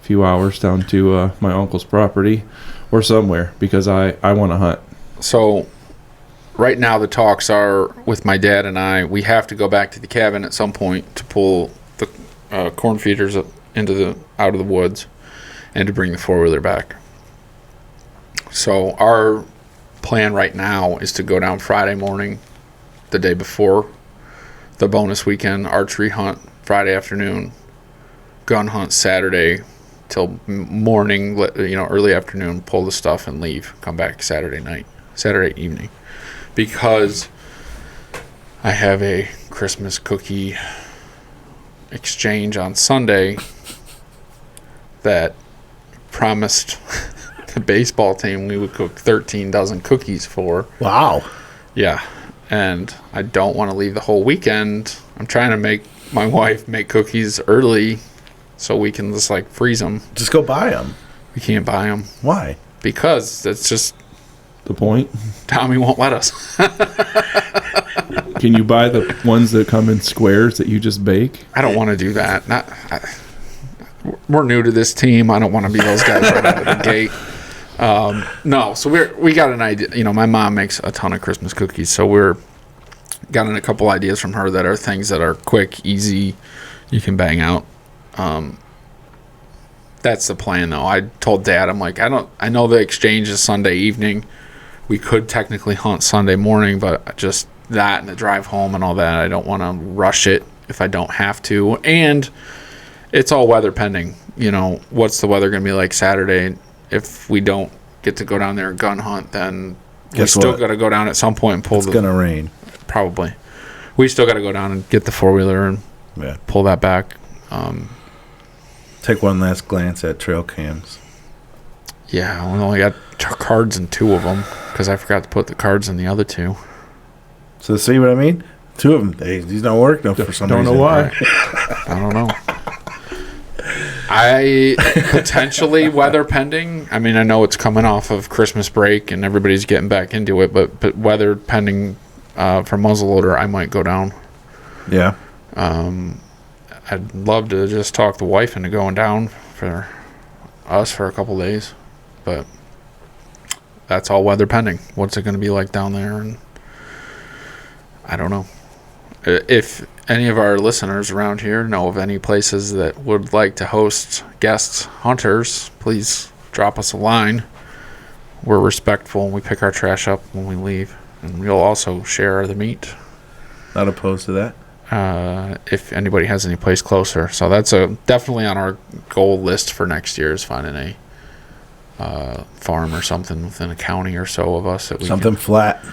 a few hours down to my uncle's property or somewhere, because I want to hunt. So right now the talks are with my dad and I. We have to go back to the cabin at some point to pull the corn feeders out of the woods and to bring the 4-wheeler back. So our plan right now is to go down Friday morning, the day before the bonus weekend, archery hunt Friday afternoon, gun hunt Saturday till morning, early afternoon, pull the stuff and leave, come back Saturday evening, because I have a Christmas cookie exchange on Sunday that promised the baseball team we would cook 13 dozen cookies for. Wow. Yeah, and I don't want to leave the whole weekend. I'm trying to make my wife make cookies early so we can just like freeze them. Just go buy them. We can't buy them Why? because that's just The point. Tommy won't let us. Can you buy the ones that come in squares that you just bake? I don't want to do that. We're new to this team. I don't want to be those guys right out of the gate. No, so we got an idea. My mom makes a ton of Christmas cookies, so we're gotten a couple ideas from her that are things that are quick, easy, you can bang out. That's the plan, though. I told Dad, I'm like, I know the exchange is Sunday evening. We could technically hunt Sunday morning, but just that and the drive home and all that, I don't want to rush it if I don't have to. And it's all weather pending. What's the weather going to be like Saturday? If we don't get to go down there and gun hunt, then we still got to go down at some point and pull It's going to rain. Probably. We still got to go down and get the four-wheeler and pull that back. Take one last glance at trail cams. Yeah, we only got cards in 2 of them because I forgot to put the cards in the other 2. So see what I mean? 2 of them. These don't work for some reason. Don't know why. I don't know. I potentially weather pending. I mean, I know it's coming off of Christmas break and everybody's getting back into it, but weather pending for muzzleloader, I might go down. Yeah. I'd love to just talk the wife into going down for us for a couple days, but that's all weather pending. What's it going to be like down there? And I don't know. If any of our listeners around here know of any places that would like to host guest hunters, please drop us a line. We're respectful and we pick our trash up when we leave, and we'll also share the meat. Not opposed to that. If anybody has any place closer. So that's definitely on our goal list for next year, is finding a farm or something within a county or so of us. That we Something flat.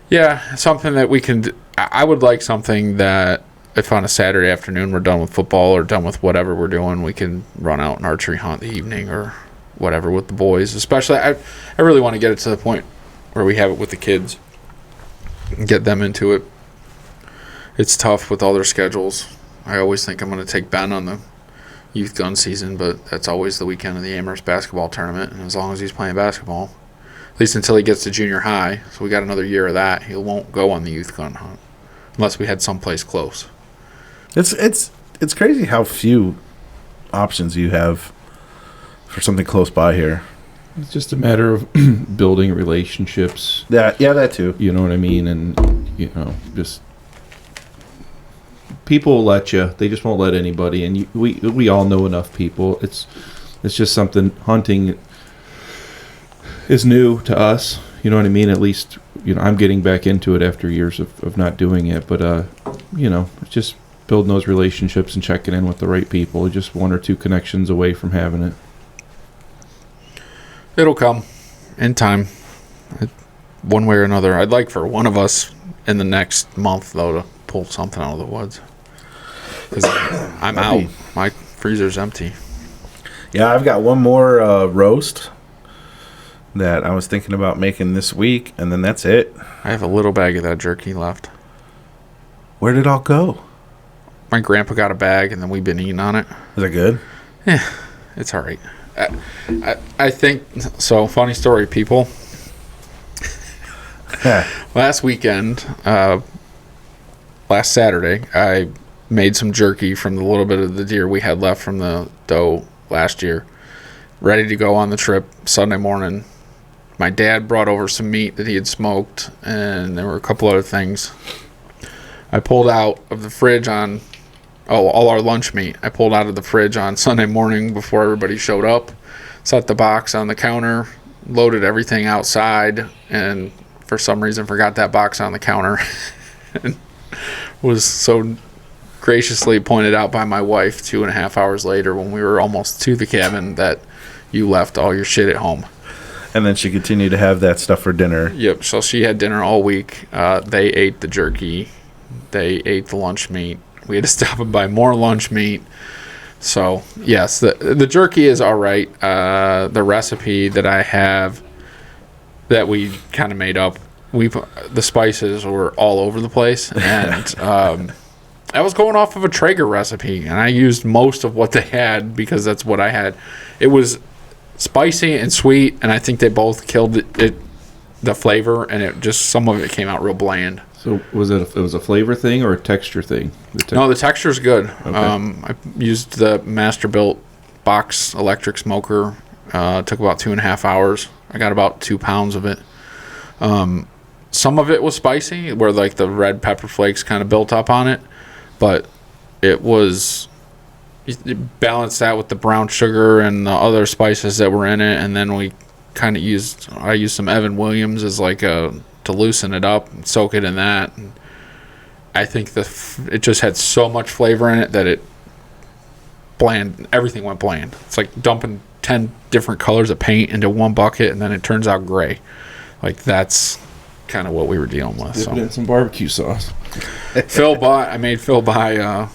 Yeah, something that we can. I would like something that if on a Saturday afternoon we're done with football or done with whatever we're doing, we can run out and archery hunt the evening or whatever with the boys. Especially, I really want to get it to the point where we have it with the kids and get them into it. It's tough with all their schedules. I always think I'm going to take Ben on the youth gun season, but that's always the weekend of the Amherst basketball tournament, and as long as he's playing basketball, at least until he gets to junior high, so we got another year of that, he won't go on the youth gun hunt unless we had someplace close. It's crazy how few options you have for something close by here. It's just a matter of building relationships. Yeah, that too. You know what I mean? And, just people will let you. They just won't let anybody. And we all know enough people. It's just something. Hunting is new to us. You know what I mean? At least, I'm getting back into it after years of not doing it. But, it's just building those relationships and checking in with the right people. Just 1 or 2 connections away from having it. It'll come in time, one way or another. I'd like for one of us in the next month, though, to pull something out of the woods. Because I'm out. My freezer's empty. Yeah, I've got one more roast that I was thinking about making this week, and then that's it. I have a little bag of that jerky left. Where did it all go? My grandpa got a bag, and then we've been eating on it. Is that good? Yeah, it's all right. I think so. Funny story, people. Last weekend, last Saturday, I made some jerky from the little bit of the deer we had left from the doe last year. Ready to go on the trip Sunday morning. My dad brought over some meat that he had smoked, and there were a couple other things. I pulled out of the fridge all our lunch meat. I pulled out of the fridge on Sunday morning before everybody showed up, set the box on the counter, loaded everything outside, and for some reason forgot that box on the counter. And was so graciously pointed out by my wife 2.5 hours later when we were almost to the cabin that you left all your shit at home. And then she continued to have that stuff for dinner. Yep. So she had dinner all week. They ate the jerky. They ate the lunch meat. We had to stop and buy more lunch meat. So yes, the jerky is all right. The recipe that I have that we kind of made up, the spices were all over the place, and I was going off of a Traeger recipe, and I used most of what they had because that's what I had. It was spicy and sweet, and I think they both killed the flavor, and it just, some of it came out real bland. So was it was a flavor thing or a texture thing? No, the texture's good. Okay. I used the Masterbuilt box electric smoker. Took about 2.5 hours. I got about 2 pounds of it. Some of it was spicy, where like the red pepper flakes kind of built up on it, but it balanced that with the brown sugar and the other spices that were in it, and then I used some Evan Williams as like to loosen it up and soak it in that. And I think it just had so much flavor in it that everything went bland. It's like dumping 10 different colors of paint into one bucket and then it turns out gray. Like that's kind of what we were dealing with. Dipping in some barbecue sauce. I made Phil buy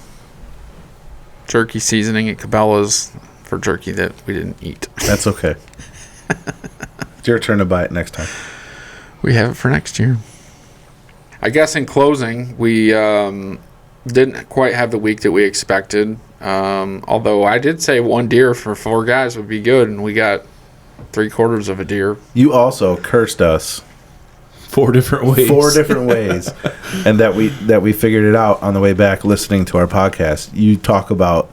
jerky seasoning at Cabela's for jerky that we didn't eat. That's okay. It's your turn to buy it next time. We have it for next year. I guess in closing, we didn't quite have the week that we expected. Although I did say 1 deer for 4 guys would be good, and we got 3/4 of a deer. You also cursed us 4 different ways. 4 different ways, and that we figured it out on the way back listening to our podcast. You talk about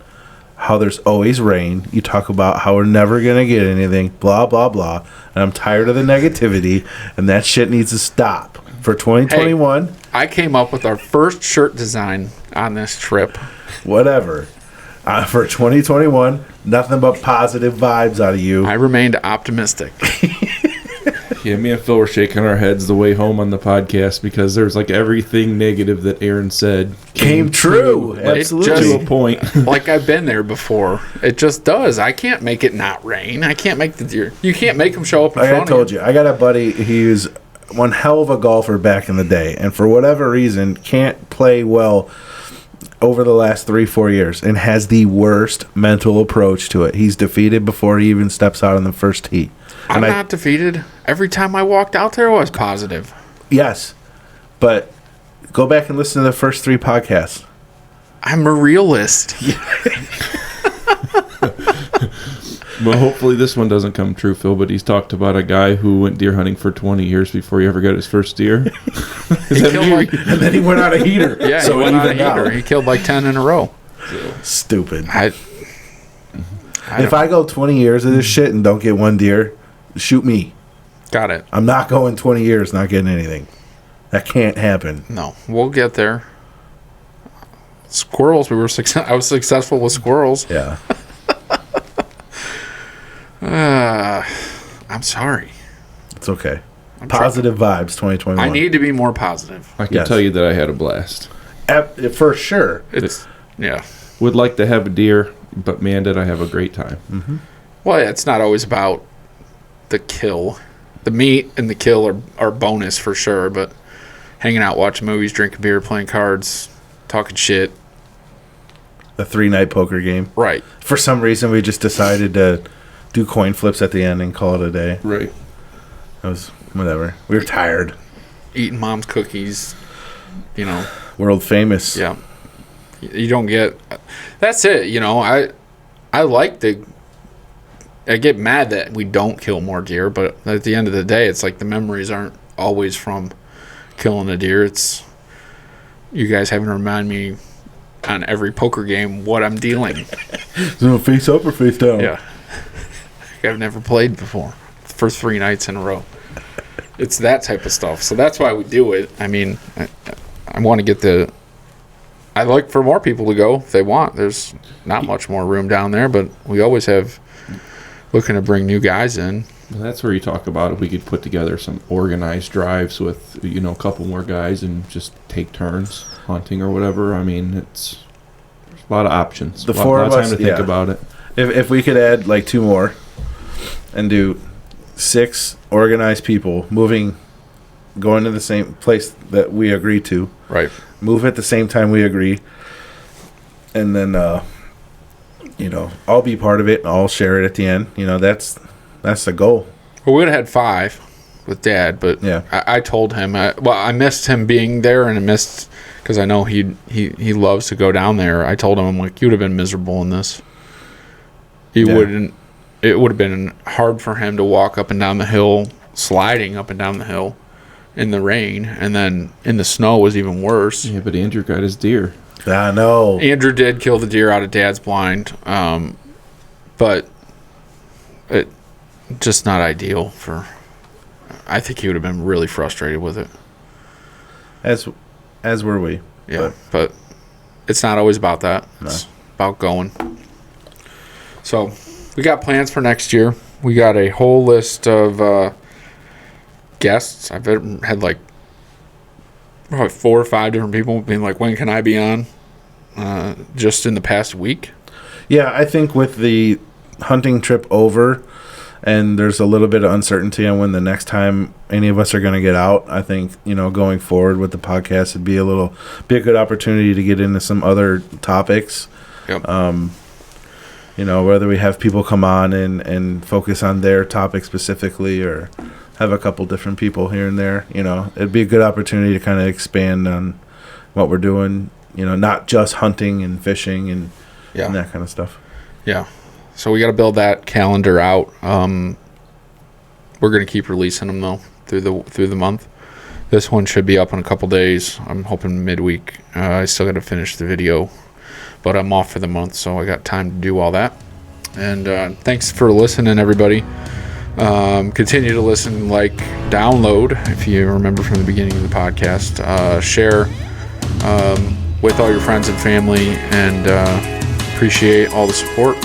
how there's always rain. You talk about how we're never gonna get anything. Blah blah blah. And I'm tired of the negativity, and that shit needs to stop for 2021. Hey, I came up with our first shirt design on this trip. Whatever. For 2021, nothing but positive vibes out of you. I remained optimistic. Yeah, me and Phil were shaking our heads the way home on the podcast because there's like everything negative that Aaron said Came true. Absolutely. to a point. Like I've been there before. It just does. I can't make it not rain. I can't make the deer. You can't make them show up in Like I front told of you. you, I got a buddy. He was one hell of a golfer back in the day, and for whatever reason, can't play well over the last 3-4 years, and has the worst mental approach to it. He's defeated before he even steps out on the first tee. I'm And not defeated. Every time I walked out there, I was positive. Yes, but go back and listen to the first 3 podcasts. I'm a realist. Well, hopefully this one doesn't come true, Phil, but he's talked about a guy who went deer hunting for 20 years before he ever got his first deer. He killed like, And then he went out a heater. yeah, so he went on a even heater. now, He killed like 10 in a row. stupid. If I go 20 years of this shit and don't get 1 deer, shoot me. Got it. I'm not going 20 years not getting anything. That can't happen. No, we'll get there. Squirrels. I was successful with squirrels. Yeah. I'm sorry. It's okay. Positive vibes 2021. I need to be more positive. I can Yes. tell you that I had a blast. For sure. Yeah. Would like to have a deer, but man, did I have a great time. Well, yeah, it's not always about the kill. The meat and the kill are bonus for sure, but hanging out, watching movies, drinking beer, playing cards, talking shit. The 3-night poker game. Right. For some reason, we just decided to do coin flips at the end and call it a day. Right. It was whatever. We were tired. Eating mom's cookies, World famous. Yeah. You don't get... That's it, I get mad that we don't kill more deer, but at the end of the day, it's like the memories aren't always from killing a deer. It's you guys having to remind me on every poker game what I'm dealing. So face up or face down? Yeah. I've never played before for 3 nights in a row. It's that type of stuff. So that's why we do it. I mean, I want to get I'd like for more people to go if they want. There's not much more room down there, but we always have looking to bring new guys in. Well, that's where you talk about if we could put together some organized drives with, a couple more guys and just take turns. hunting or whatever. I mean, there's a lot of options. The a lot, four lot of of time us, to think yeah. about it. If we could add like 2 more and do 6 organized people going to the same place that we agree to, Right. move at the same time we agree, and then I'll be part of it and I'll share it at the end. That's the goal. Well, we would have had 5 with Dad, but Yeah. I told him. I missed him being there, and I missed because I know he loves to go down there. I told him, I'm like, you'd have been miserable in this. You Yeah. wouldn't. It would have been hard for him to walk up and down the hill, sliding up and down the hill in the rain, and then in the snow was even worse. Yeah, but Andrew got his deer. I know. Andrew did kill the deer out of Dad's blind, but it just not ideal for. I think he would have been really frustrated with it. As were we. Yeah, but it's not always about that. It's about going. So we got plans for next year. We got a whole list of guests. I've had like probably 4 or 5 different people being like, when can I be on? Just in the past week. Yeah, I think with the hunting trip over and there's a little bit of uncertainty on when the next time any of us are going to get out, I think, going forward with the podcast would be a good opportunity to get into some other topics. Yep. Whether we have people come on and focus on their topic specifically or have a couple different people here and there, it'd be a good opportunity to kind of expand on what we're doing, not just hunting and fishing and that kind of stuff. Yeah. So we got to build that calendar out. We're going to keep releasing them though through the month. This one should be up in a couple days. I'm hoping midweek. I still got to finish the video, but I'm off for the month, so I got time to do all that. And thanks for listening, everybody. Continue to listen, download if you remember from the beginning of the podcast. Share with all your friends and family, and appreciate all the support.